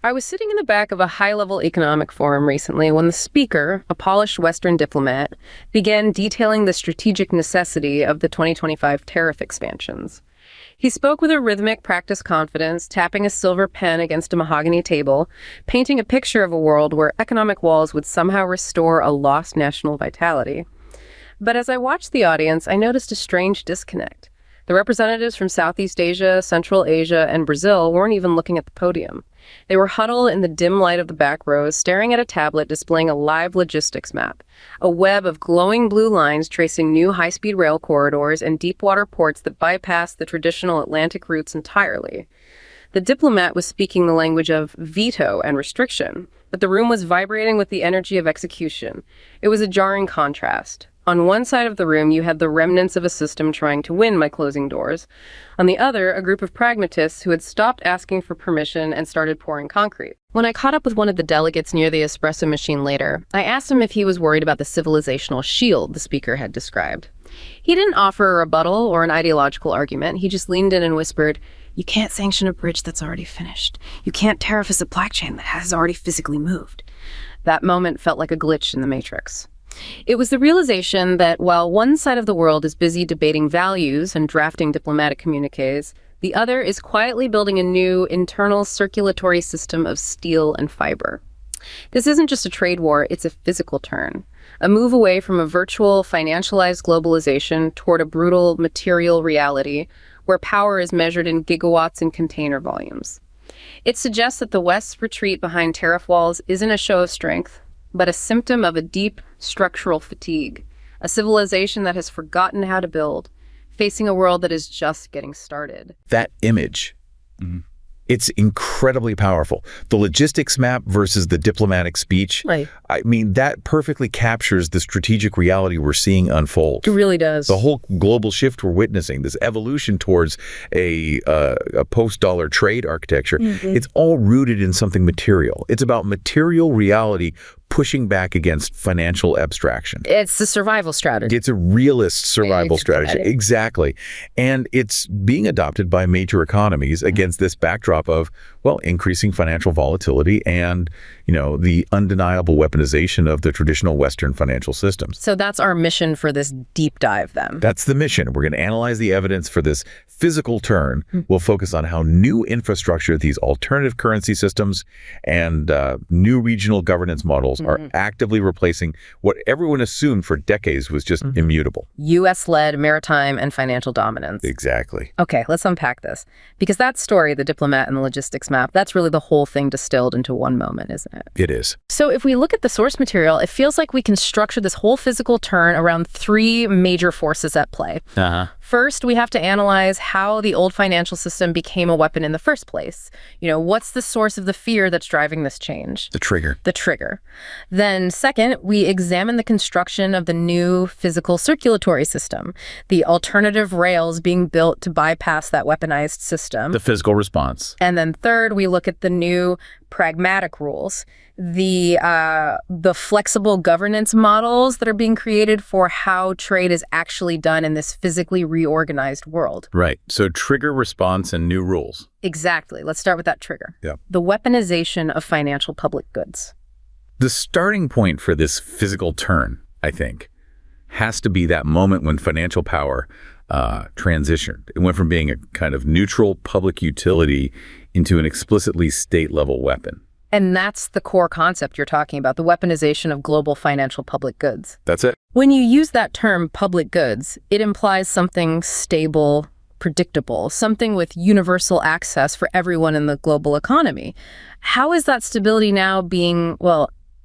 I was sitting in the back of a high-level economic forum recently when the speaker, a polished Western diplomat, began detailing the strategic necessity of the 2025 tariff expansions. He spoke with a rhythmic, practiced confidence, tapping a silver pen against a mahogany table, painting a picture of a world where economic walls would somehow restore a lost national vitality. But as I watched the audience, I noticed a strange disconnect. The representatives from Southeast Asia, Central Asia, and Brazil weren't even looking at the podium. They were huddled in the dim light of the back rows, staring at a tablet displaying a live logistics map, a web of glowing blue lines tracing new high-speed rail corridors and deep-water ports that bypass the traditional Atlantic routes entirely. The diplomat was speaking the language of veto and restriction, but the room was vibrating with the energy of execution. It was a jarring contrast. On one side of the room, you had the remnants of a system trying to win by closing doors. On the other, a group of pragmatists who had stopped asking for permission and started pouring concrete. When I caught up with one of the delegates near the espresso machine later, I asked him if he was worried about the civilizational shield the speaker had described. He didn't offer a rebuttal or an ideological argument. He just leaned in and whispered, "You can't sanction a bridge that's already finished. You can't tariff a supply chain that has already physically moved." That moment felt like a glitch in the matrix. It was the realization that while one side of the world is busy debating values and drafting diplomatic communiques, the other is quietly building a new internal circulatory system of steel and fiber. This isn't just a trade war, it's a physical turn, a move away from a virtual, financialized globalization toward a brutal material reality where power is measured in gigawatts and container volumes. It suggests that the West's retreat behind tariff walls isn't a show of strength, but a symptom of a deep structural fatigue, a civilization that has forgotten how to build, facing a world that is just getting started. That image, it's incredibly powerful. The logistics map versus the diplomatic speech. Right. I mean, that perfectly captures the strategic reality we're seeing unfold. It really does. The whole global shift we're witnessing, this evolution towards a post-dollar trade architecture, it's all rooted in something material. It's about material reality pushing back against financial abstraction. It's the survival strategy. It's a realist survival strategy. Exactly. And it's being adopted by major economies against this backdrop of, well, increasing financial volatility and, the undeniable weaponization of the traditional Western financial systems. So that's our mission for this deep dive then. That's the mission. We're going to analyze the evidence for this physical turn. We'll focus on how new infrastructure, these alternative currency systems, and new regional governance models are actively replacing what everyone assumed for decades was just immutable. U.S.-led maritime and financial dominance. Exactly. Okay, let's unpack this. Because that story, the diplomat and the logistics map, that's really the whole thing distilled into one moment, isn't it? It is. So if we look at the source material, it feels like we can structure this whole physical turn around three major forces at play. First, we have to analyze how the old financial system became a weapon in the first place. What's the source of the fear that's driving this change? The trigger. The trigger. Then second, we examine the construction of the new physical circulatory system, the alternative rails being built to bypass that weaponized system. The physical response. And then third, we look at the new pragmatic rules, the flexible governance models that are being created for how trade is actually done in this physically reorganized world. Right. So trigger, response, and new rules. Exactly. Let's start with that trigger. Yeah. The weaponization of financial public goods. The starting point for this physical turn, I think, has to be that moment when financial power transitioned. It went from being a kind of neutral public utility into an explicitly state-level weapon. And that's the core concept you're talking about, the weaponization of global financial public goods. That's it. When you use that term, public goods, it implies something stable, predictable, something with universal access for everyone in the global economy. How is that stability now being,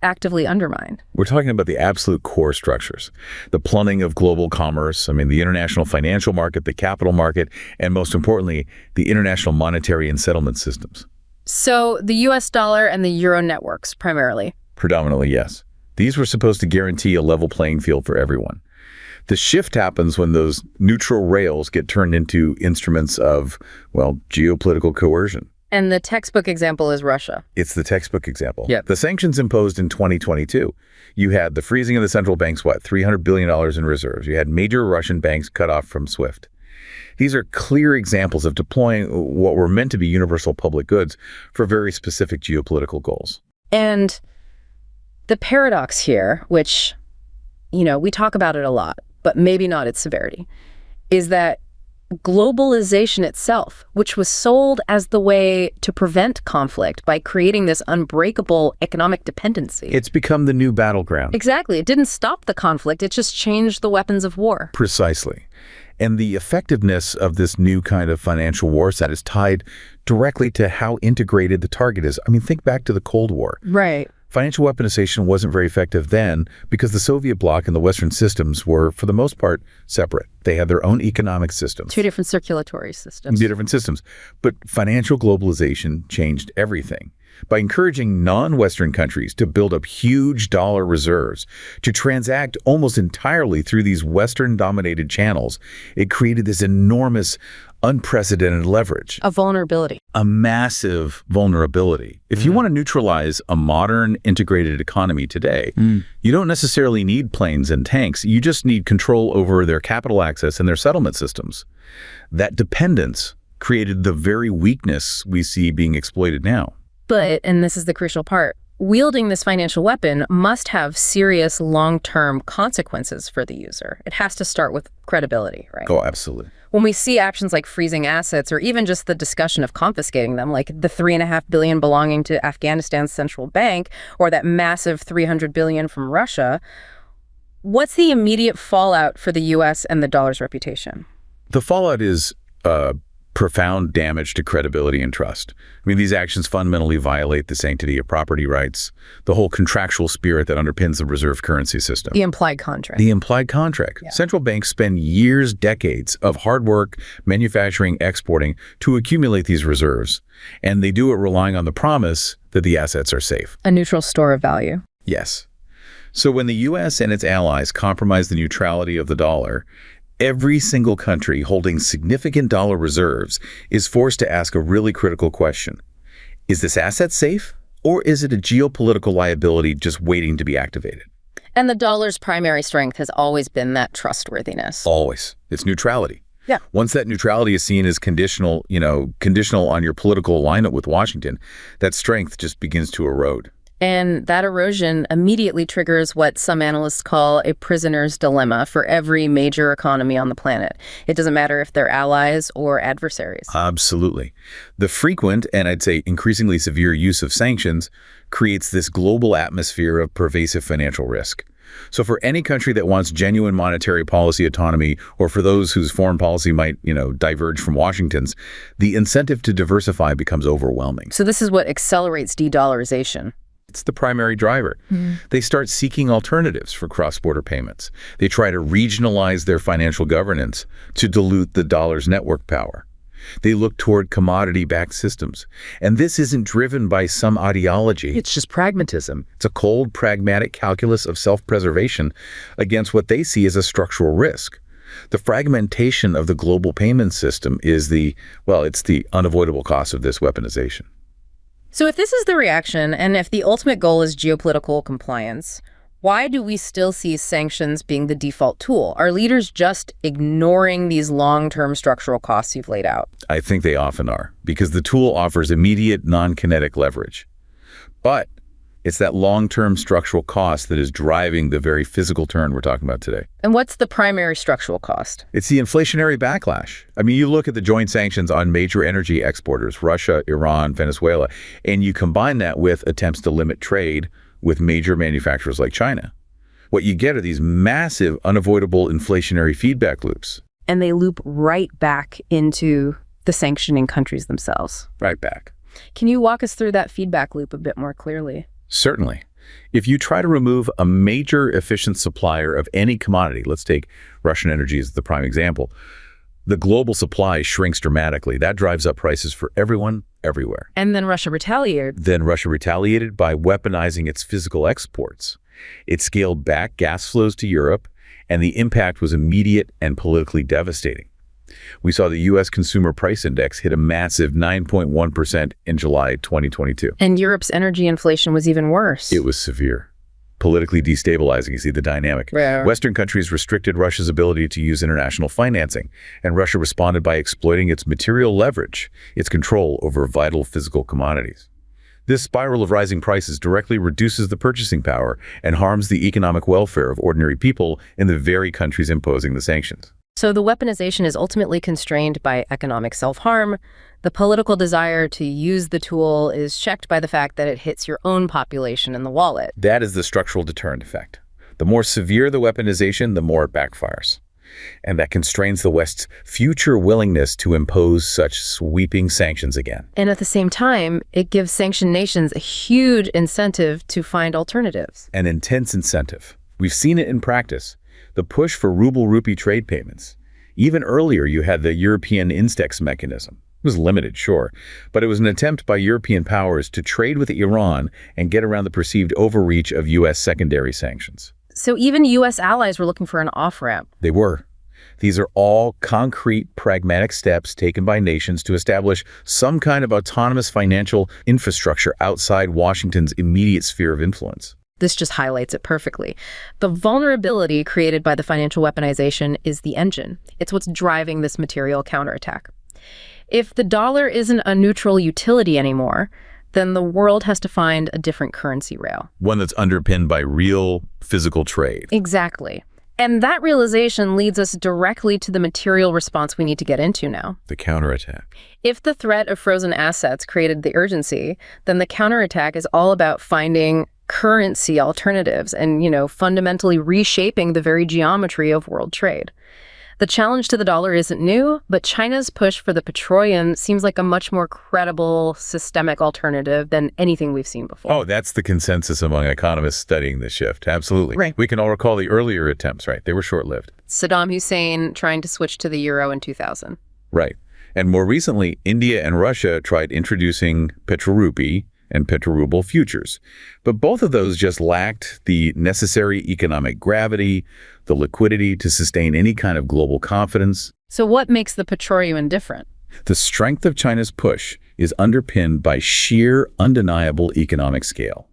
actively undermined? We're talking about the absolute core structures, the plumbing of global commerce, the international financial market, the capital market, and most importantly, the international monetary and settlement systems. So the US dollar and the euro networks, primarily? Predominantly, yes. These were supposed to guarantee a level playing field for everyone. The shift happens when those neutral rails get turned into instruments of, geopolitical coercion. And the textbook example is Russia. It's the textbook example. Yeah. The sanctions imposed in 2022. You had the freezing of the central bank's, $300 billion in reserves. You had major Russian banks cut off from SWIFT. These are clear examples of deploying what were meant to be universal public goods for very specific geopolitical goals. And the paradox here, which, we talk about it a lot, but maybe not its severity, is that globalization itself, which was sold as the way to prevent conflict by creating this unbreakable economic dependency. It's become the new battleground. Exactly. It didn't stop the conflict. It just changed the weapons of war. Precisely. And the effectiveness of this new kind of financial war set is tied directly to how integrated the target is. I mean, think back to the Cold War. Right. Financial weaponization wasn't very effective then because the Soviet bloc and the Western systems were, for the most part, separate. They had their own economic systems. Two different circulatory systems. Two different systems. But financial globalization changed everything. By encouraging non-Western countries to build up huge dollar reserves, to transact almost entirely through these Western-dominated channels, it created this enormous, unprecedented leverage. A vulnerability. A massive vulnerability. If you want to neutralize a modern integrated economy today, you don't necessarily need planes and tanks. You just need control over their capital access and their settlement systems. That dependence created the very weakness we see being exploited now. But, and this is the crucial part, wielding this financial weapon must have serious long-term consequences for the user. It has to start with credibility, right? Oh, absolutely. When we see actions like freezing assets or even just the discussion of confiscating them, like the $3.5 billion belonging to Afghanistan's central bank or that massive $300 billion from Russia, what's the immediate fallout for the U.S. and the dollar's reputation? The fallout is profound damage to credibility and trust. I mean, these actions fundamentally violate the sanctity of property rights, the whole contractual spirit that underpins the reserve currency system. The implied contract. The implied contract. Yeah. Central banks spend years, decades of hard work, manufacturing, exporting to accumulate these reserves. And they do it relying on the promise that the assets are safe. A neutral store of value. Yes. So when the U.S. and its allies compromise the neutrality of the dollar, every single country holding significant dollar reserves is forced to ask a really critical question. Is this asset safe, or is it a geopolitical liability just waiting to be activated? And the dollar's primary strength has always been that trustworthiness. Always. It's neutrality. Yeah. Once that neutrality is seen as conditional on your political alignment with Washington, that strength just begins to erode. And that erosion immediately triggers what some analysts call a prisoner's dilemma for every major economy on the planet. It doesn't matter if they're allies or adversaries. Absolutely. The frequent, and I'd say increasingly severe use of sanctions creates this global atmosphere of pervasive financial risk. So for any country that wants genuine monetary policy autonomy, or for those whose foreign policy might, diverge from Washington's, the incentive to diversify becomes overwhelming. So this is what accelerates de-dollarization. It's the primary driver. They start seeking alternatives for cross-border payments. They try to regionalize their financial governance to dilute the dollar's network power. They look toward commodity-backed systems. And this isn't driven by some ideology. It's just pragmatism. It's a cold, pragmatic calculus of self-preservation against what they see as a structural risk. The fragmentation of the global payment system is it's the unavoidable cost of this weaponization. So if this is the reaction, and if the ultimate goal is geopolitical compliance, why do we still see sanctions being the default tool? Are leaders just ignoring these long-term structural costs you've laid out? I think they often are, because the tool offers immediate non-kinetic leverage. But it's that long-term structural cost that is driving the very physical turn we're talking about today. And what's the primary structural cost? It's the inflationary backlash. I mean, you look at the joint sanctions on major energy exporters, Russia, Iran, Venezuela, and you combine that with attempts to limit trade with major manufacturers like China. What you get are these massive, unavoidable inflationary feedback loops. And they loop right back into the sanctioning countries themselves. Right back. Can you walk us through that feedback loop a bit more clearly? Certainly. If you try to remove a major efficient supplier of any commodity, let's take Russian energy as the prime example, the global supply shrinks dramatically. That drives up prices for everyone, everywhere. And then Russia retaliated. By weaponizing its physical exports. It scaled back gas flows to Europe, and the impact was immediate and politically devastating. We saw the U.S. Consumer Price Index hit a massive 9.1% in July 2022. And Europe's energy inflation was even worse. It was severe. politically destabilizing. You see the dynamic. Right. Western countries restricted Russia's ability to use international financing, and Russia responded by exploiting its material leverage, its control over vital physical commodities. This spiral of rising prices directly reduces the purchasing power and harms the economic welfare of ordinary people in the very countries imposing the sanctions. So the weaponization is ultimately constrained by economic self-harm. The political desire to use the tool is checked by the fact that it hits your own population in the wallet. That is the structural deterrent effect. The more severe the weaponization, the more it backfires. And that constrains the West's future willingness to impose such sweeping sanctions again. And at the same time, it gives sanctioned nations a huge incentive to find alternatives. An intense incentive. We've seen it in practice. The push for ruble-rupee trade payments. Even earlier, you had the European Instex mechanism. It was limited, sure, but it was an attempt by European powers to trade with Iran and get around the perceived overreach of U.S. secondary sanctions. So even U.S. allies were looking for an off-ramp. They were. These are all concrete, pragmatic steps taken by nations to establish some kind of autonomous financial infrastructure outside Washington's immediate sphere of influence. This just highlights it perfectly. The vulnerability created by the financial weaponization is the engine. It's what's driving this material counterattack. If the dollar isn't a neutral utility anymore, then the world has to find a different currency rail. One that's underpinned by real physical trade. Exactly. And that realization leads us directly to the material response we need to get into now. The counterattack. If the threat of frozen assets created the urgency, then the counterattack is all about finding currency alternatives and, fundamentally reshaping the very geometry of world trade. The challenge to the dollar isn't new, but China's push for the petroyuan seems like a much more credible, systemic alternative than anything we've seen before. Oh, that's the consensus among economists studying the shift. Absolutely. Right. We can all recall the earlier attempts, right? They were short-lived. Saddam Hussein trying to switch to the euro in 2000. Right. And more recently, India and Russia tried introducing petrorupee and petroruble futures. But both of those just lacked the necessary economic gravity, the liquidity to sustain any kind of global confidence. So what makes the petroyuan different? The strength of China's push is underpinned by sheer, undeniable economic scale.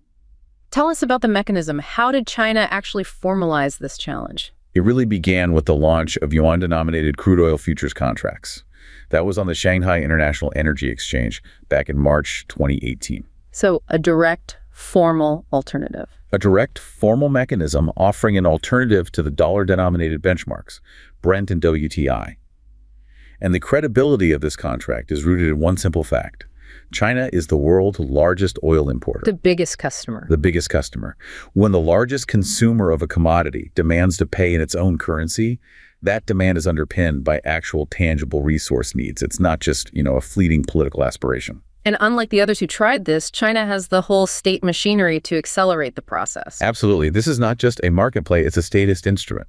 Tell us about the mechanism. How did China actually formalize this challenge? It really began with the launch of yuan-denominated crude oil futures contracts. That was on the Shanghai International Energy Exchange back in March 2018. So a direct, formal alternative. A direct, formal mechanism offering an alternative to the dollar-denominated benchmarks, Brent and WTI. And the credibility of this contract is rooted in one simple fact. China is the world's largest oil importer. The biggest customer. The biggest customer. When the largest consumer of a commodity demands to pay in its own currency, that demand is underpinned by actual tangible resource needs. It's not just, a fleeting political aspiration. And unlike the others who tried this, China has the whole state machinery to accelerate the process. Absolutely. This is not just a market play, it's a statist instrument.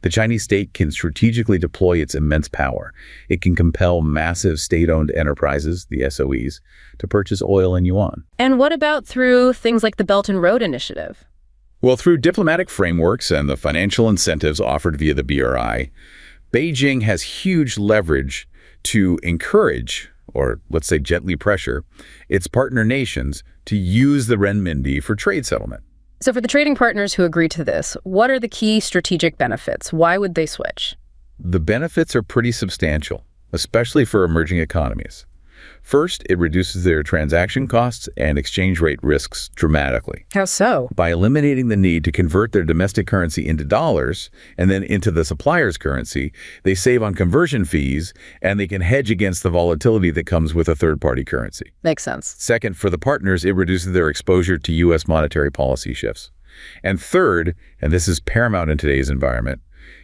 The Chinese state can strategically deploy its immense power. It can compel massive state-owned enterprises, the SOEs, to purchase oil in yuan. And what about through things like the Belt and Road Initiative? Well, through diplomatic frameworks and the financial incentives offered via the BRI, Beijing has huge leverage to encourage, or let's say gently pressure, its partner nations to use the renminbi for trade settlement. So for the trading partners who agree to this, what are the key strategic benefits? Why would they switch? The benefits are pretty substantial, especially for emerging economies. First, it reduces their transaction costs and exchange rate risks dramatically. How so? By eliminating the need to convert their domestic currency into dollars and then into the supplier's currency, they save on conversion fees and they can hedge against the volatility that comes with a third-party currency. Makes sense. Second, for the partners, it reduces their exposure to U.S. monetary policy shifts. And third, and this is paramount in today's environment,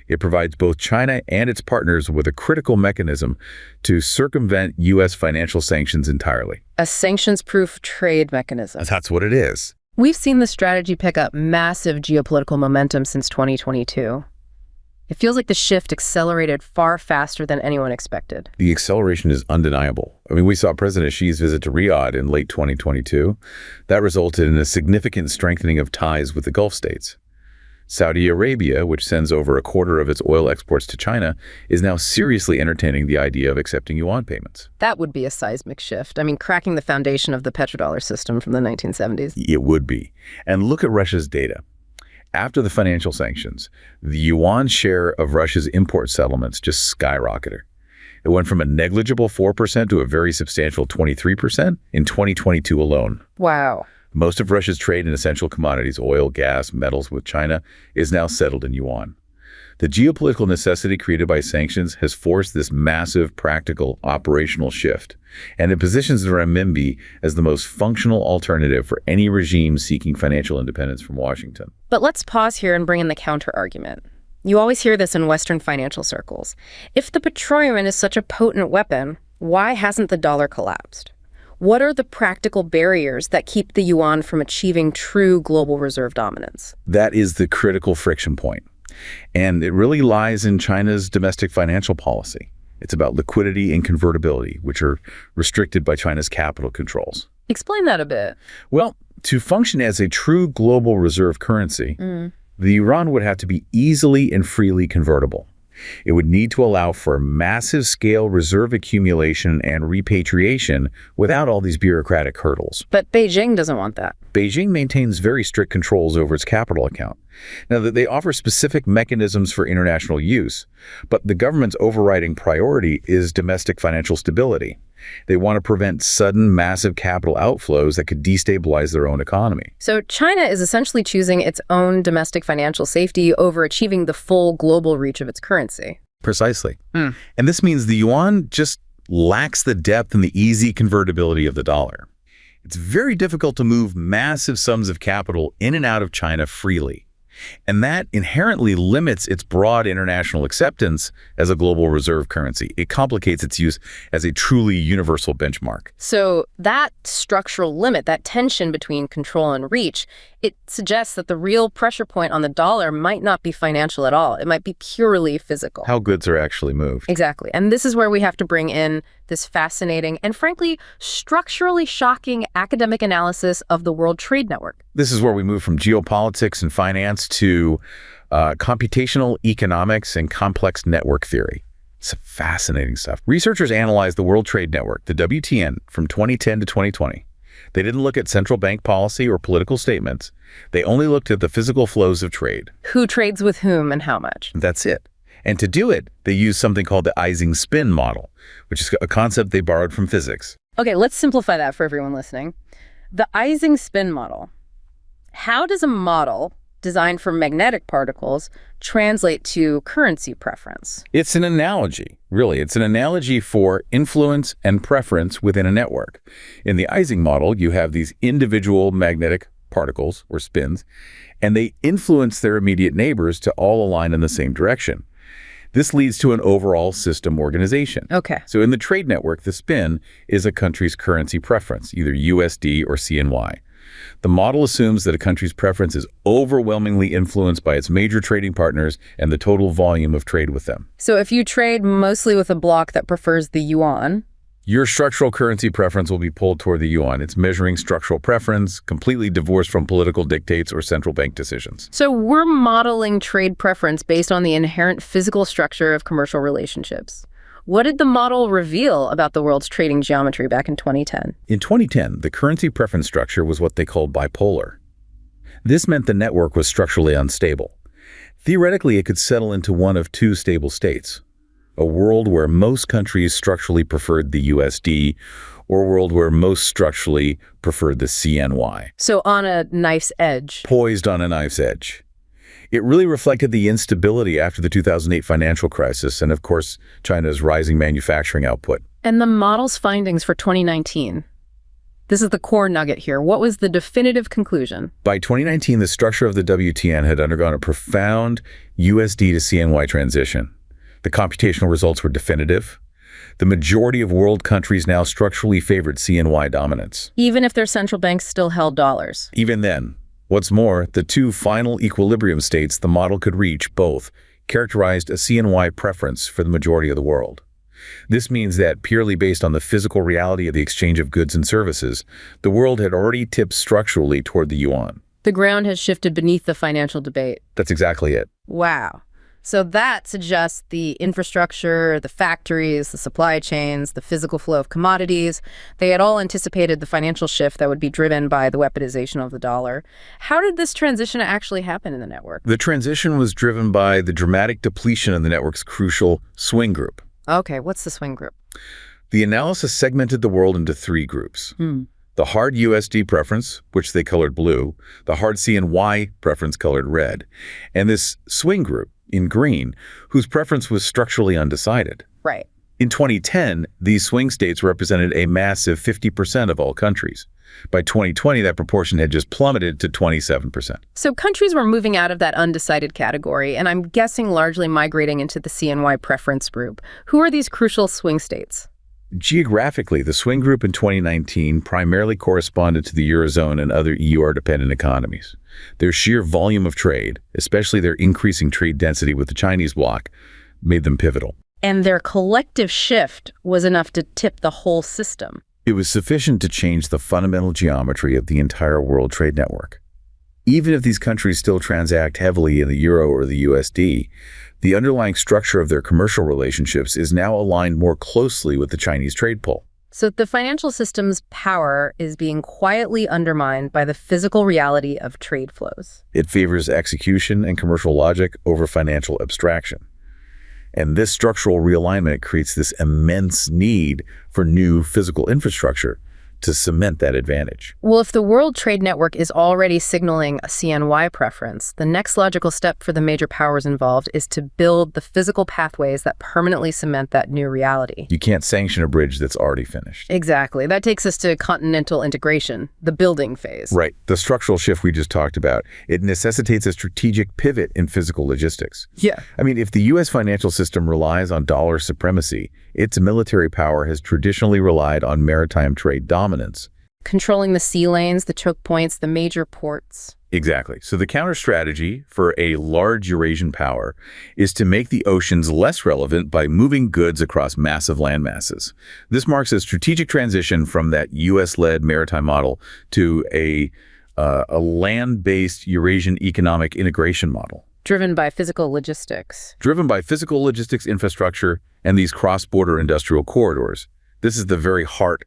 it provides both China and its partners with a critical mechanism to circumvent U.S. financial sanctions entirely. A sanctions-proof trade mechanism. That's what it is. We've seen the strategy pick up massive geopolitical momentum since 2022. It feels like the shift accelerated far faster than anyone expected. The acceleration is undeniable. I mean, we saw President Xi's visit to Riyadh in late 2022. That resulted in a significant strengthening of ties with the Gulf states. Saudi Arabia, which sends over a quarter of its oil exports to China, is now seriously entertaining the idea of accepting yuan payments. That would be a seismic shift. I mean, cracking the foundation of the petrodollar system from the 1970s. It would be. And look at Russia's data. After the financial sanctions, the yuan share of Russia's import settlements just skyrocketed. It went from a negligible 4% to a very substantial 23% in 2022 alone. Wow. Most of Russia's trade in essential commodities, oil, gas, metals with China, is now settled in yuan. The geopolitical necessity created by sanctions has forced this massive, practical, operational shift, and it positions the renminbi as the most functional alternative for any regime seeking financial independence from Washington. But let's pause here and bring in the counter-argument. You always hear this in Western financial circles. If the petroyuan is such a potent weapon, why hasn't the dollar collapsed? What are the practical barriers that keep the yuan from achieving true global reserve dominance? That is the critical friction point. And it really lies in China's domestic financial policy. It's about liquidity and convertibility, which are restricted by China's capital controls. Explain that a bit. Well, to function as a true global reserve currency, the yuan would have to be easily and freely convertible. It would need to allow for massive-scale reserve accumulation and repatriation without all these bureaucratic hurdles. But Beijing doesn't want that. Beijing maintains very strict controls over its capital account. Now, they offer specific mechanisms for international use, but the government's overriding priority is domestic financial stability. They want to prevent sudden, massive capital outflows that could destabilize their own economy. So China is essentially choosing its own domestic financial safety over achieving the full global reach of its currency. Precisely. And this means the yuan just lacks the depth and the easy convertibility of the dollar. It's very difficult to move massive sums of capital in and out of China freely. And that inherently limits its broad international acceptance as a global reserve currency. It complicates its use as a truly universal benchmark. So that structural limit, that tension between control and reach, it suggests that the real pressure point on the dollar might not be financial at all. It might be purely physical. How goods are actually moved. Exactly. And this is where we have to bring in this fascinating and frankly, structurally shocking academic analysis of the World Trade Network. This is where we move from geopolitics and finance to computational economics and complex network theory. It's fascinating stuff. Researchers analyzed the World Trade Network, the WTN, from 2010 to 2020. They didn't look at central bank policy or political statements. They only looked at the physical flows of trade. Who trades with whom and how much? That's it. And to do it, they used something called the Ising-spin model, which is a concept they borrowed from physics. Okay, let's simplify that for everyone listening. The Ising-spin model. How does a model designed for magnetic particles translate to currency preference? It's an analogy, really. It's an analogy for influence and preference within a network. In the Ising model, you have these individual magnetic particles, or spins, and they influence their immediate neighbors to all align in the same direction. This leads to an overall system organization. Okay. So in the trade network, the spin is a country's currency preference, either USD or CNY. The model assumes that a country's preference is overwhelmingly influenced by its major trading partners and the total volume of trade with them. So if you trade mostly with a bloc that prefers the yuan, your structural currency preference will be pulled toward the yuan. It's measuring structural preference, completely divorced from political dictates or central bank decisions. So we're modeling trade preference based on the inherent physical structure of commercial relationships. What did the model reveal about the world's trading geometry back in 2010? In 2010, the currency preference structure was what they called bipolar. This meant the network was structurally unstable. Theoretically, it could settle into one of two stable states: a world where most countries structurally preferred the USD, or a world where most structurally preferred the CNY. So on a knife's edge. Poised on a knife's edge. It really reflected the instability after the 2008 financial crisis and, of course, China's rising manufacturing output. And the model's findings for 2019. This is the core nugget here. What was the definitive conclusion? By 2019, the structure of the WTN had undergone a profound USD to CNY transition. The computational results were definitive. The majority of world countries now structurally favored CNY dominance. Even if their central banks still held dollars. Even then. What's more, the two final equilibrium states the model could reach both characterized a CNY preference for the majority of the world. This means that, purely based on the physical reality of the exchange of goods and services, the world had already tipped structurally toward the yuan. The ground has shifted beneath the financial debate. That's exactly it. Wow. So that suggests the infrastructure, the factories, the supply chains, the physical flow of commodities, they had all anticipated the financial shift that would be driven by the weaponization of the dollar. How did this transition actually happen in the network? The transition was driven by the dramatic depletion of the network's crucial swing group. Okay, what's the swing group? The analysis segmented the world into three groups. The hard USD preference, which they colored blue, the hard CNY preference colored red, and this swing group in green, whose preference was structurally undecided. Right. In 2010, these swing states represented a massive 50% of all countries. By 2020, that proportion had just plummeted to 27%. So countries were moving out of that undecided category, and I'm guessing largely migrating into the CNY-preference group. Who are these crucial swing states? Geographically, the swing group in 2019 primarily corresponded to the Eurozone and other EUR-dependent economies. Their sheer volume of trade, especially their increasing trade density with the Chinese bloc, made them pivotal. And their collective shift was enough to tip the whole system. It was sufficient to change the fundamental geometry of the entire world trade network. Even if these countries still transact heavily in the euro or the USD, the underlying structure of their commercial relationships is now aligned more closely with the Chinese trade pull. So the financial system's power is being quietly undermined by the physical reality of trade flows. It favors execution and commercial logic over financial abstraction. And this structural realignment creates this immense need for new physical infrastructure to cement that advantage. Well, if the World Trade Network is already signaling a CNY preference, the next logical step for the major powers involved is to build the physical pathways that permanently cement that new reality. You can't sanction a bridge that's already finished. Exactly. That takes us to continental integration, the building phase. Right. The structural shift we just talked about, it necessitates a strategic pivot in physical logistics. Yeah. I mean, if the U.S. financial system relies on dollar supremacy, its military power has traditionally relied on maritime trade dominance. Controlling the sea lanes, the choke points, the major ports. Exactly. So the counter strategy for a large Eurasian power is to make the oceans less relevant by moving goods across massive land masses. This marks a strategic transition from that U.S.-led maritime model to a land-based Eurasian economic integration model. Driven by physical logistics. Driven by physical logistics infrastructure and these cross-border industrial corridors. This is the very heart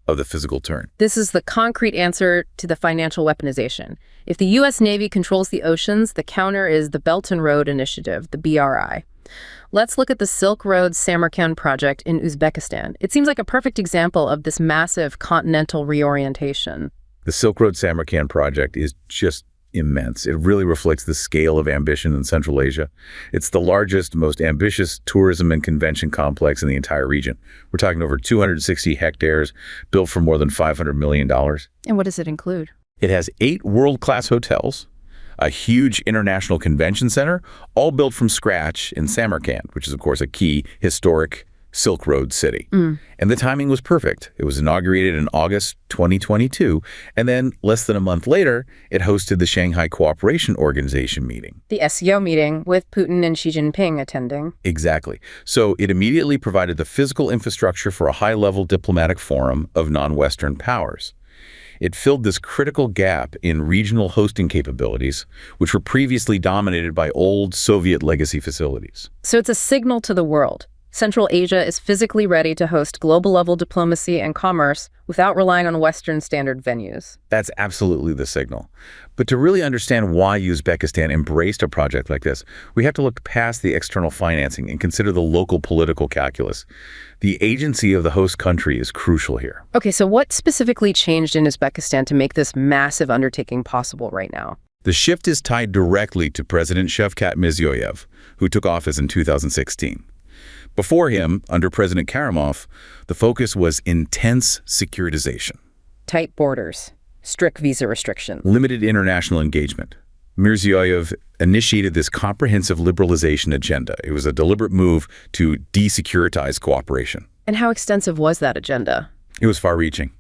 of the physical turn. This is the concrete answer to the financial weaponization. If the U.S. Navy controls the oceans, the counter is the Belt and Road Initiative, the BRI. Let's look at the Silk Road Samarkand project in Uzbekistan. It seems like a perfect example of this massive continental reorientation. The Silk Road Samarkand project is just immense. It really reflects the scale of ambition in Central Asia. It's the largest, most ambitious tourism and convention complex in the entire region. We're talking over 260 hectares, built for more than $500 million. And what does it include? It has 8 world-class hotels, a huge international convention center, all built from scratch in Samarkand, which is, of course, a key historic Silk Road city. And the timing was perfect. It was inaugurated in August 2022, and then less than a month later, it hosted the Shanghai Cooperation Organization meeting. The SCO meeting with Putin and Xi Jinping attending. Exactly. So it immediately provided the physical infrastructure for a high-level diplomatic forum of non-Western powers. It filled this critical gap in regional hosting capabilities, which were previously dominated by old Soviet legacy facilities. So it's a signal to the world. Central Asia is physically ready to host global-level diplomacy and commerce without relying on Western standard venues. That's absolutely the signal. But to really understand why Uzbekistan embraced a project like this, we have to look past the external financing and consider the local political calculus. The agency of the host country is crucial here. Okay, so what specifically changed in Uzbekistan to make this massive undertaking possible right now? The shift is tied directly to President Shavkat Mirziyoyev, who took office in 2016. Before him, under President Karimov, the focus was intense securitization. Tight borders, strict visa restrictions. Limited international engagement. Mirziyoyev initiated this comprehensive liberalization agenda. It was a deliberate move to desecuritize cooperation. And how extensive was that agenda? It was far-reaching.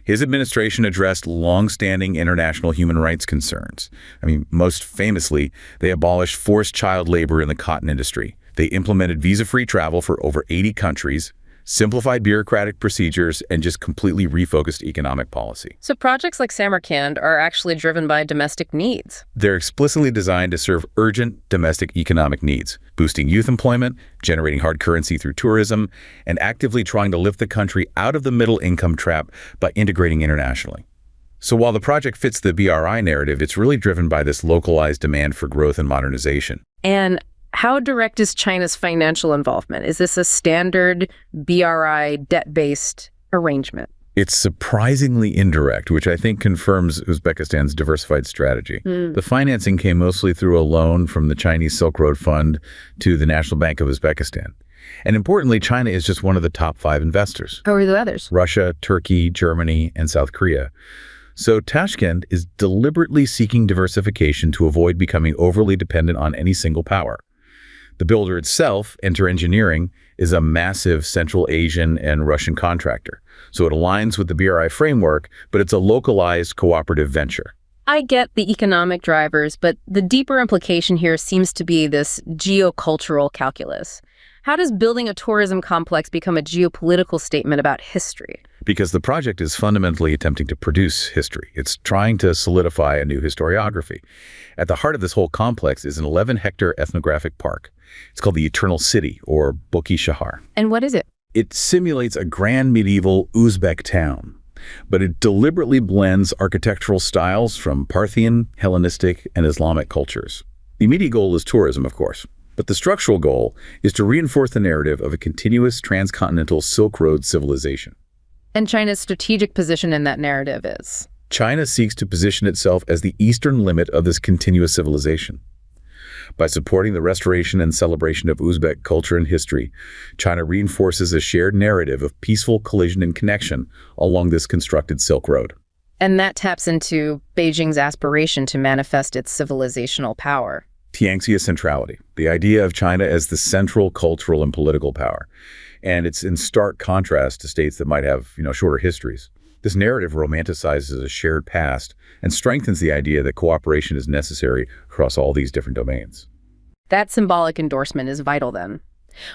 His administration addressed long-standing international human rights concerns. I mean, most famously, they abolished forced child labor in the cotton industry. They implemented visa-free travel for over 80 countries, simplified bureaucratic procedures, and just completely refocused economic policy. So projects like Samarkand are actually driven by domestic needs. They're explicitly designed to serve urgent domestic economic needs, boosting youth employment, generating hard currency through tourism, and actively trying to lift the country out of the middle income trap by integrating internationally. So while the project fits the BRI narrative, it's really driven by this localized demand for growth and modernization. And how direct is China's financial involvement? Is this a standard BRI debt-based arrangement? It's surprisingly indirect, which I think confirms Uzbekistan's diversified strategy. The financing came mostly through a loan from the Chinese Silk Road Fund to the National Bank of Uzbekistan. And importantly, China is just one of the top 5 investors. Who are the others? Russia, Turkey, Germany, and South Korea. So Tashkent is deliberately seeking diversification to avoid becoming overly dependent on any single power. The builder itself, Enter Engineering, is a massive Central Asian and Russian contractor. So it aligns with the BRI framework, but it's a localized cooperative venture. I get the economic drivers, but the deeper implication here seems to be this geocultural calculus. How does building a tourism complex become a geopolitical statement about history? Because the project is fundamentally attempting to produce history. It's trying to solidify a new historiography. At the heart of this whole complex is an 11-hectare ethnographic park. It's called the Eternal City, or Boki Shahar. And what is it? It simulates a grand medieval Uzbek town, but it deliberately blends architectural styles from Parthian, Hellenistic, and Islamic cultures. The immediate goal is tourism, of course. But the structural goal is to reinforce the narrative of a continuous transcontinental Silk Road civilization. And China's strategic position in that narrative is? China seeks to position itself as the eastern limit of this continuous civilization. By supporting the restoration and celebration of Uzbek culture and history, China reinforces a shared narrative of peaceful collision and connection along this constructed Silk Road. And that taps into Beijing's aspiration to manifest its civilizational power. Tianxia centrality, the idea of China as the central cultural and political power. And it's in stark contrast to states that might have, shorter histories. This narrative romanticizes a shared past and strengthens the idea that cooperation is necessary across all these different domains. That symbolic endorsement is vital then.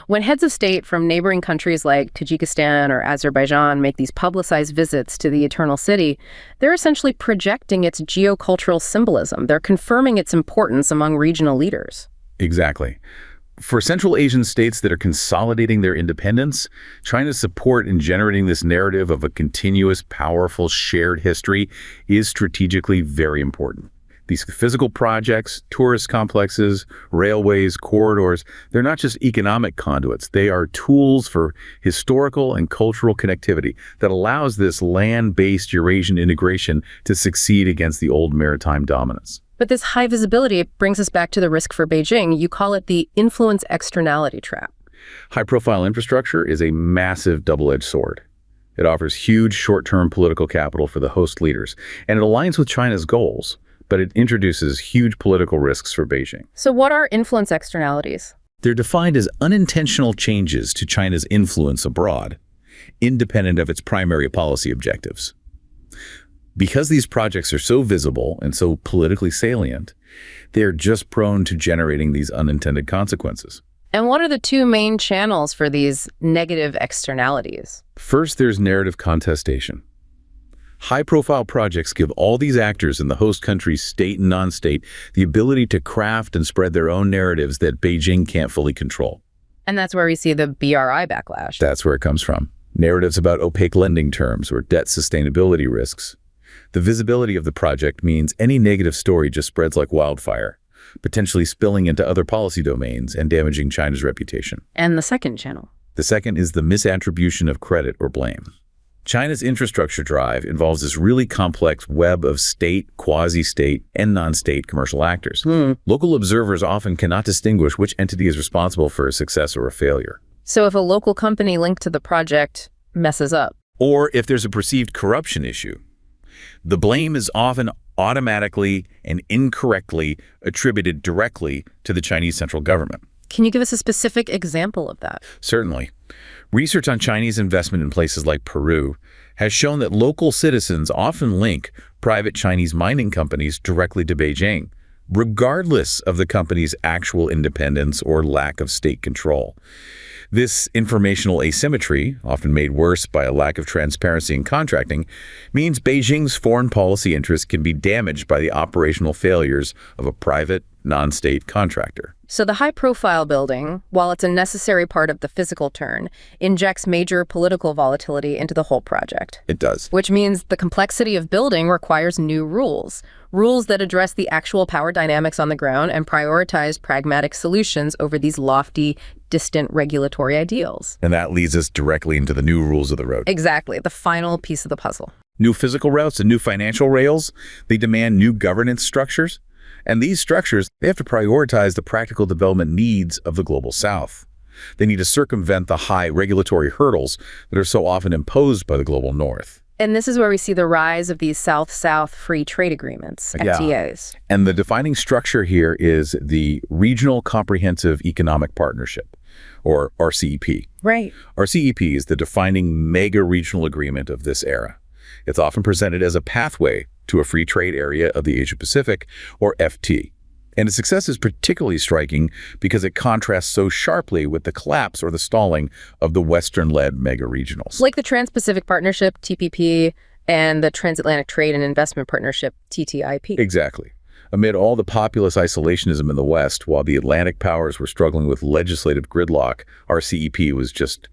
When heads of state from neighboring countries like Tajikistan or Azerbaijan make these publicized visits to the Eternal City, they're essentially projecting its geocultural symbolism. They're confirming its importance among regional leaders. Exactly. For Central Asian states that are consolidating their independence, China's support in generating this narrative of a continuous, powerful, shared history is strategically very important. These physical projects, tourist complexes, railways, corridors, they're not just economic conduits. They are tools for historical and cultural connectivity that allows this land-based Eurasian integration to succeed against the old maritime dominance. But this high visibility brings us back to the risk for Beijing. You call it the influence externality trap. High-profile infrastructure is a massive double-edged sword. It offers huge short-term political capital for the host leaders, and it aligns with China's goals. But it introduces huge political risks for Beijing. So what are influence externalities? They're defined as unintentional changes to China's influence abroad, independent of its primary policy objectives. Because these projects are so visible and so politically salient, they're just prone to generating these unintended consequences. And what are the 2 main channels for these negative externalities? First, there's narrative contestation. High-profile projects give all these actors in the host countries, state and non-state, the ability to craft and spread their own narratives that Beijing can't fully control. And that's where we see the BRI backlash. That's where it comes from. Narratives about opaque lending terms or debt sustainability risks. The visibility of the project means any negative story just spreads like wildfire, potentially spilling into other policy domains and damaging China's reputation. And the second channel? The second is the misattribution of credit or blame. China's infrastructure drive involves this really complex web of state, quasi-state, and non-state commercial actors. Local observers often cannot distinguish which entity is responsible for a success or a failure. So if a local company linked to the project messes up, or if there's a perceived corruption issue, the blame is often automatically and incorrectly attributed directly to the Chinese central government. Can you give us a specific example of that? Certainly. Research on Chinese investment in places like Peru has shown that local citizens often link private Chinese mining companies directly to Beijing, regardless of the company's actual independence or lack of state control. This informational asymmetry, often made worse by a lack of transparency in contracting, means Beijing's foreign policy interests can be damaged by the operational failures of a private, non-state contractor. So the high-profile building, while it's a necessary part of the physical turn, injects major political volatility into the whole project. It does. Which means the complexity of building requires new rules that address the actual power dynamics on the ground and prioritize pragmatic solutions over these lofty, distant regulatory ideals. And that leads us directly into the new rules of the road. Exactly, the final piece of the puzzle. New physical routes and new financial rails, they demand new governance structures. And these structures, they have to prioritize the practical development needs of the Global South. They need to circumvent the high regulatory hurdles that are so often imposed by the Global North. And this is where we see the rise of these South-South free trade agreements, FTAs. Yeah. And the defining structure here is the Regional Comprehensive Economic Partnership, or RCEP. Right. RCEP is the defining mega-regional agreement of this era. It's often presented as a pathway to a free trade area of the Asia-Pacific, or FT. And its success is particularly striking because it contrasts so sharply with the collapse or the stalling of the Western-led mega-regionals. Like the Trans-Pacific Partnership, TPP, and the Transatlantic Trade and Investment Partnership, TTIP. Exactly. Amid all the populist isolationism in the West, while the Atlantic powers were struggling with legislative gridlock, RCEP was just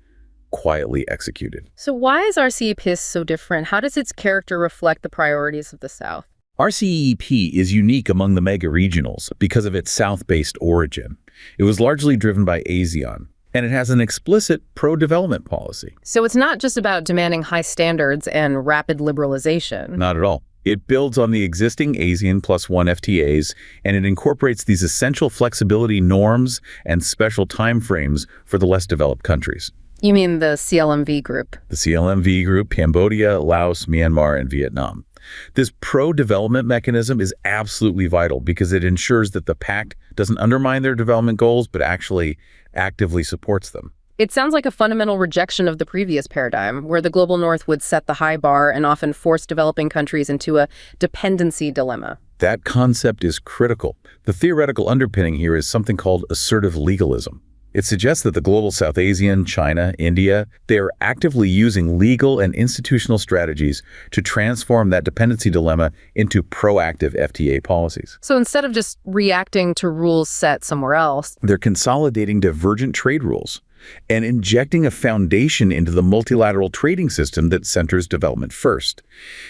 quietly executed. So why is RCEP so different? How does its character reflect the priorities of the South? RCEP is unique among the mega-regionals because of its South-based origin. It was largely driven by ASEAN, and it has an explicit pro-development policy. So it's not just about demanding high standards and rapid liberalization. Not at all. It builds on the existing ASEAN +1 FTAs, and it incorporates these essential flexibility norms and special timeframes for the less developed countries. You mean the CLMV group? The CLMV group, Cambodia, Laos, Myanmar, and Vietnam. This pro-development mechanism is absolutely vital because it ensures that the pact doesn't undermine their development goals, but actually actively supports them. It sounds like a fundamental rejection of the previous paradigm, where the Global North would set the high bar and often force developing countries into a dependency dilemma. That concept is critical. The theoretical underpinning here is something called assertive legalism. It suggests that the Global South ASEAN, China, India, they are actively using legal and institutional strategies to transform that dependency dilemma into proactive FTA policies. So instead of just reacting to rules set somewhere else, they're consolidating divergent trade rules and injecting a foundation into the multilateral trading system that centers development first.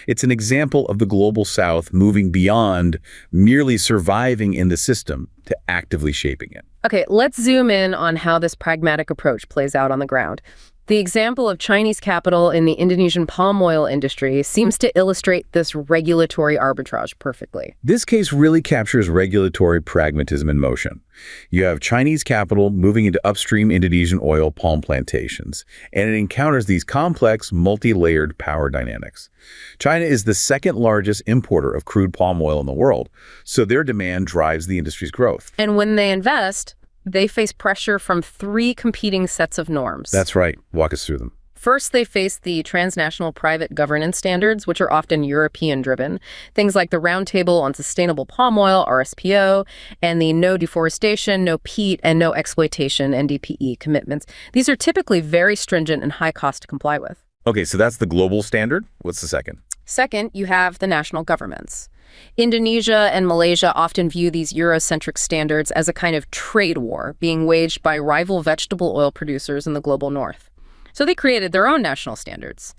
It's an example of the Global South moving beyond merely surviving in the system to actively shaping it. Okay, let's zoom in on how this pragmatic approach plays out on the ground. The example of Chinese capital in the Indonesian palm oil industry seems to illustrate this regulatory arbitrage perfectly. This case really captures regulatory pragmatism in motion. You have Chinese capital moving into upstream Indonesian oil palm plantations, and it encounters these complex, multi-layered power dynamics. China is the second largest importer of crude palm oil in the world, so their demand drives the industry's growth. And when they invest, they face pressure from three competing sets of norms. That's right. Walk us through them. First, they face the transnational private governance standards, which are often European-driven. Things like the Roundtable on Sustainable Palm Oil, RSPO, and the No Deforestation, No Peat, and No Exploitation, NDPE commitments. These are typically very stringent and high cost to comply with. Okay, so that's the global standard. What's the second? Second, you have the national governments. Indonesia and Malaysia often view these Eurocentric standards as a kind of trade war being waged by rival vegetable oil producers in the global north. So they created their own national standards.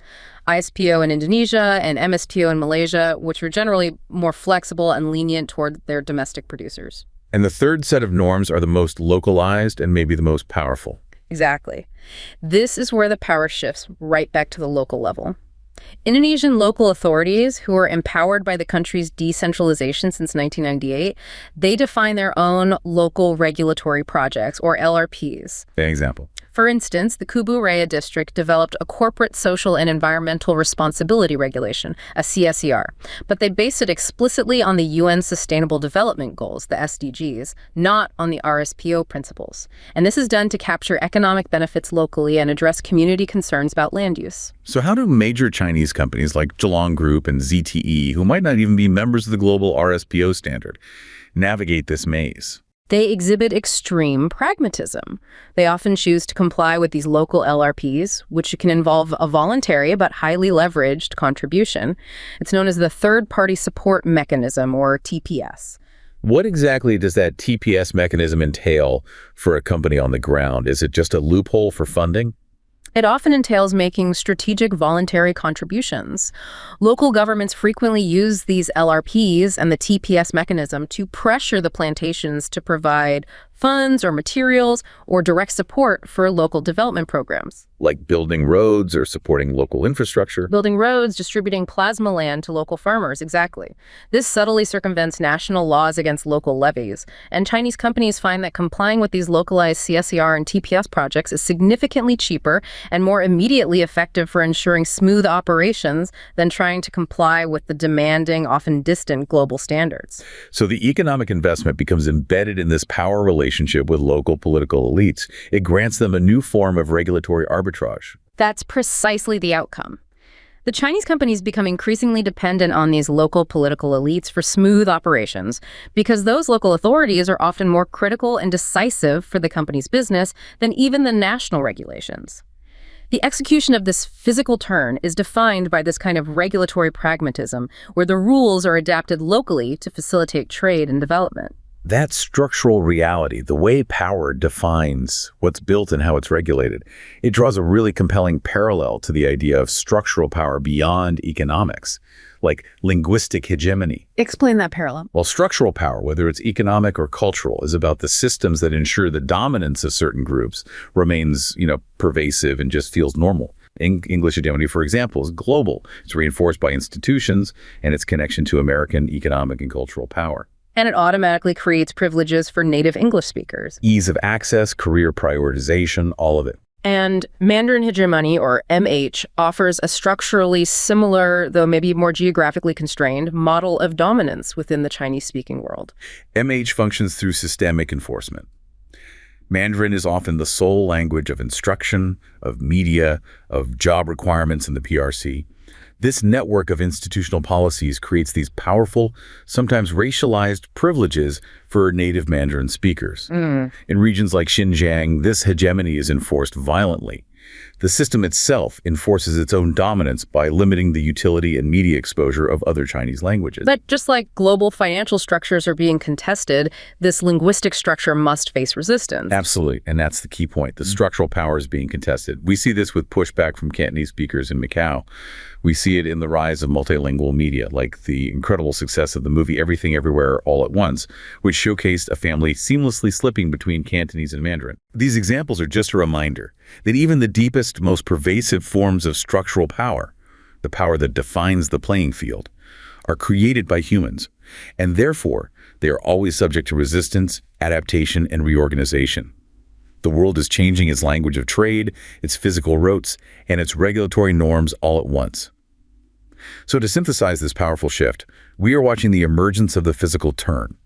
ISPO in Indonesia and MSPO in Malaysia, which were generally more flexible and lenient toward their domestic producers. And the third set of norms are the most localized and maybe the most powerful. Exactly. This is where the power shifts right back to the local level. Indonesian local authorities, who are empowered by the country's decentralization since 1998, they define their own local regulatory projects, or LRPs. An example. For instance, the Kubu-Raya district developed a corporate social and environmental responsibility regulation, a CSER, but they based it explicitly on the UN Sustainable Development Goals, the SDGs, not on the RSPO principles. And this is done to capture economic benefits locally and address community concerns about land use. So how do major Chinese companies like Zhejiang Group and ZTE, who might not even be members of the global RSPO standard, navigate this maze? They exhibit extreme pragmatism. They often choose to comply with these local LRPs, which can involve a voluntary but highly leveraged contribution. It's known as the Third-Party Support Mechanism, or TPS. What exactly does that TPS mechanism entail for a company on the ground? Is it just a loophole for funding? It often entails making strategic voluntary contributions. Local governments frequently use these LRPs and the TPS mechanism to pressure the plantations to provide funds or materials or direct support for local development programs. Like building roads or supporting local infrastructure? Building roads, distributing plasma land to local farmers, exactly. This subtly circumvents national laws against local levies, and Chinese companies find that complying with these localized CSER and TPS projects is significantly cheaper and more immediately effective for ensuring smooth operations than trying to comply with the demanding, often distant global standards. So the economic investment becomes embedded in this power relationship with local political elites. It grants them a new form of regulatory arbitrage. That's precisely the outcome. The Chinese companies become increasingly dependent on these local political elites for smooth operations because those local authorities are often more critical and decisive for the company's business than even the national regulations. The execution of this physical turn is defined by this kind of regulatory pragmatism, where the rules are adapted locally to facilitate trade and development. That structural reality, the way power defines what's built and how it's regulated, it draws a really compelling parallel to the idea of structural power beyond economics, like linguistic hegemony. Explain that parallel. Well, structural power, whether it's economic or cultural, is about the systems that ensure the dominance of certain groups remains, pervasive and just feels normal. English hegemony, for example, is global. It's reinforced by institutions and its connection to American economic and cultural power. And it automatically creates privileges for native English speakers. Ease of access, career prioritization, all of it. And Mandarin hegemony, or MH, offers a structurally similar, though maybe more geographically constrained, model of dominance within the Chinese-speaking world. MH functions through systemic enforcement. Mandarin is often the sole language of instruction, of media, of job requirements in the PRC. This network of institutional policies creates these powerful, sometimes racialized privileges for native Mandarin speakers. In regions like Xinjiang, this hegemony is enforced violently. The system itself enforces its own dominance by limiting the utility and media exposure of other Chinese languages. But just like global financial structures are being contested, this linguistic structure must face resistance. Absolutely, and that's the key point. The structural power is being contested. We see this with pushback from Cantonese speakers in Macau. We see it in the rise of multilingual media, like the incredible success of the movie Everything Everywhere All at Once, which showcased a family seamlessly slipping between Cantonese and Mandarin. These examples are just a reminder that even the deepest, most pervasive forms of structural power, the power that defines the playing field, are created by humans, and therefore they are always subject to resistance, adaptation, and reorganization. The world is changing its language of trade, its physical routes, and its regulatory norms all at once. So to synthesize this powerful shift, we are watching the emergence of the physical turn.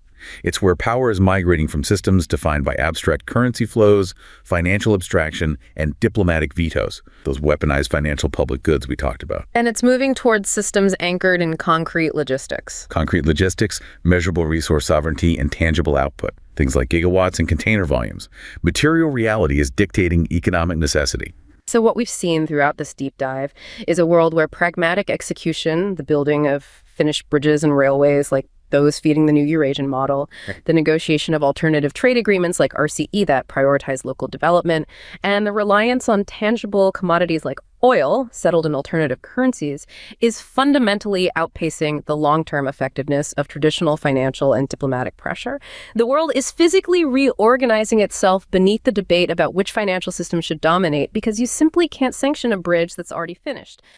It's where power is migrating from systems defined by abstract currency flows, financial abstraction, and diplomatic vetoes, those weaponized financial public goods we talked about. And it's moving towards systems anchored in concrete logistics. Concrete logistics, measurable resource sovereignty, and tangible output, things like gigawatts and container volumes. Material reality is dictating economic necessity. So what we've seen throughout this deep dive is a world where pragmatic execution, the building of finished bridges and railways like those feeding the new Eurasian model, the negotiation of alternative trade agreements like RCE that prioritize local development, and the reliance on tangible commodities like oil, settled in alternative currencies, is fundamentally outpacing the long-term effectiveness of traditional financial and diplomatic pressure. The world is physically reorganizing itself beneath the debate about which financial system should dominate because you simply can't sanction a bridge that's already finished.